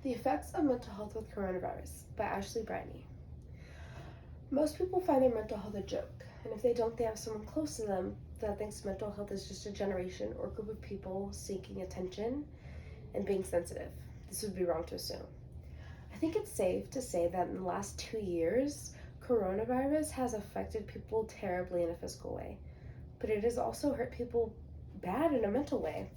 The Effects of Mental Health with Coronavirus by Ashley Briney. Most people find their mental health a joke, and if they don't, they have someone close to them that thinks mental health is just a generation or group of people seeking attention and being sensitive. This would be wrong to assume. I think it's safe to say that in the last 2 years, coronavirus has affected people terribly in a physical way, but it has also hurt people bad in a mental way.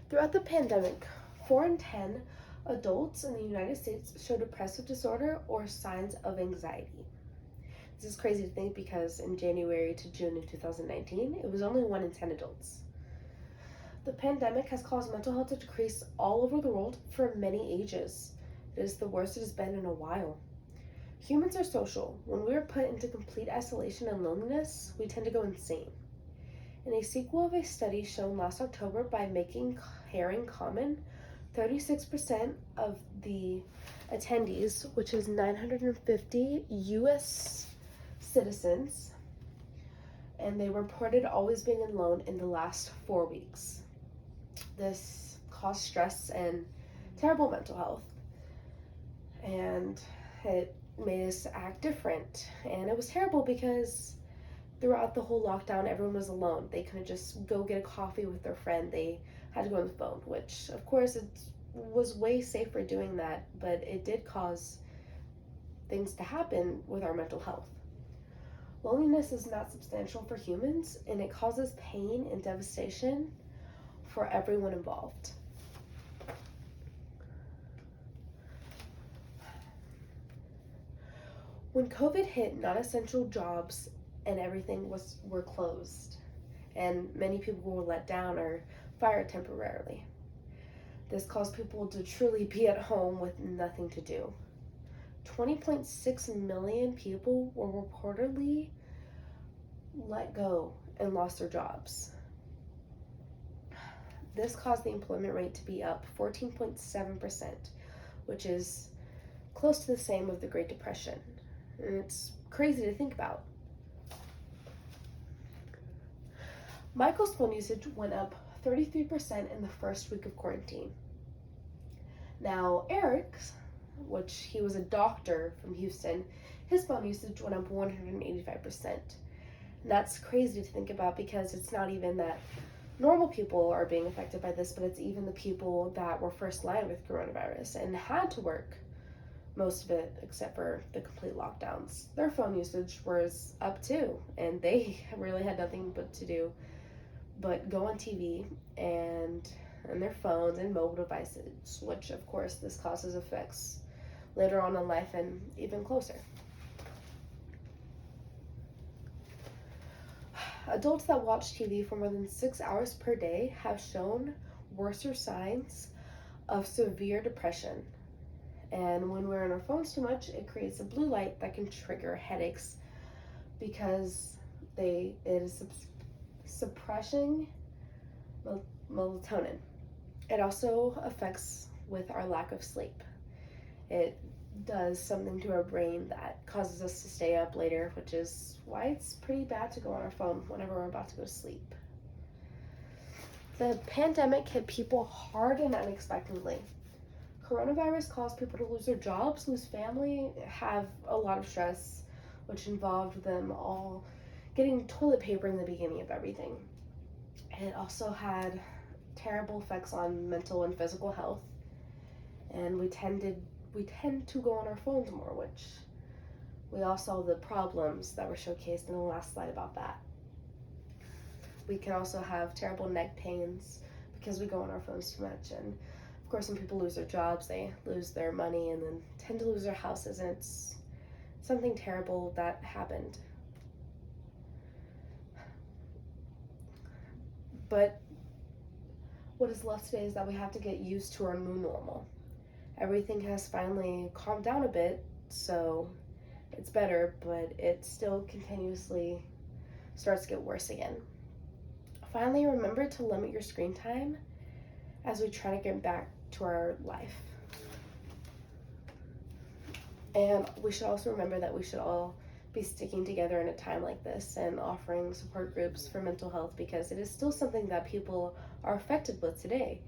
Throughout the pandemic, 4 in 10 adults in the United States show depressive disorder or signs of anxiety. This is crazy to think because in January to June of 2019, it was only 1 in 10 adults. The pandemic has caused mental health to decrease all over the world for many ages. It is the worst it has been in a while. Humans are social. When we are put into complete isolation and loneliness, we tend to go insane. In a sequel of a study shown last October by Making Caring Common, 36% of the attendees, which is 950 U.S. citizens, and they reported always being alone in the last 4 weeks. This caused stress and terrible mental health, and it made us act different. And it was terrible because throughout the whole lockdown, everyone was alone. They couldn't just go get a coffee with their friend. They had to go on the phone, which of course it was way safer doing that, but it did cause things to happen with our mental health. Loneliness is not substantial for humans, and it causes pain and devastation for everyone involved. When COVID hit, non-essential jobs and everything were closed, and many people were let down or fired temporarily. This caused people to truly be at home with nothing to do. 20.6 million people were reportedly let go and lost their jobs. This caused the employment rate to be up 14.7%, which is close to the same of the Great Depression. And it's crazy to think about. Michael's phone usage went up 33% in the first week of quarantine. Now, Eric's, which he was a doctor from Houston, his phone usage went up 185%. And that's crazy to think about because it's not even that normal people are being affected by this, but it's even the people that were first line with coronavirus and had to work most of it except for the complete lockdowns. Their phone usage was up too, and they really had nothing but to do but go on TV and their phones and mobile devices, which of course this causes effects later on in life and even closer. Adults that watch TV for more than 6 hours per day have shown worser signs of severe depression. And when we're on our phones too much, it creates a blue light that can trigger headaches because it is suppressing melatonin. It also affects with our lack of sleep. It does something to our brain that causes us to stay up later, which is why it's pretty bad to go on our phone whenever we're about to go to sleep. The pandemic hit people hard and unexpectedly. Coronavirus caused people to lose their jobs, lose family, have a lot of stress, which involved them all getting toilet paper in the beginning of everything. It also had terrible effects on mental and physical health, and we tend to go on our phones more, which we all saw the problems that were showcased in the last slide about that. We can also have terrible neck pains because we go on our phones too much, and of course when people lose their jobs, they lose their money and then tend to lose their houses, and it's something terrible that happened. But what is left today is that we have to get used to our new normal. Everything has finally calmed down a bit, so it's better, but it still continuously starts to get worse again. Finally, remember to limit your screen time as we try to get back to our life. And we should also remember that we should all be sticking together in a time like this and offering support groups for mental health because it is still something that people are affected with today.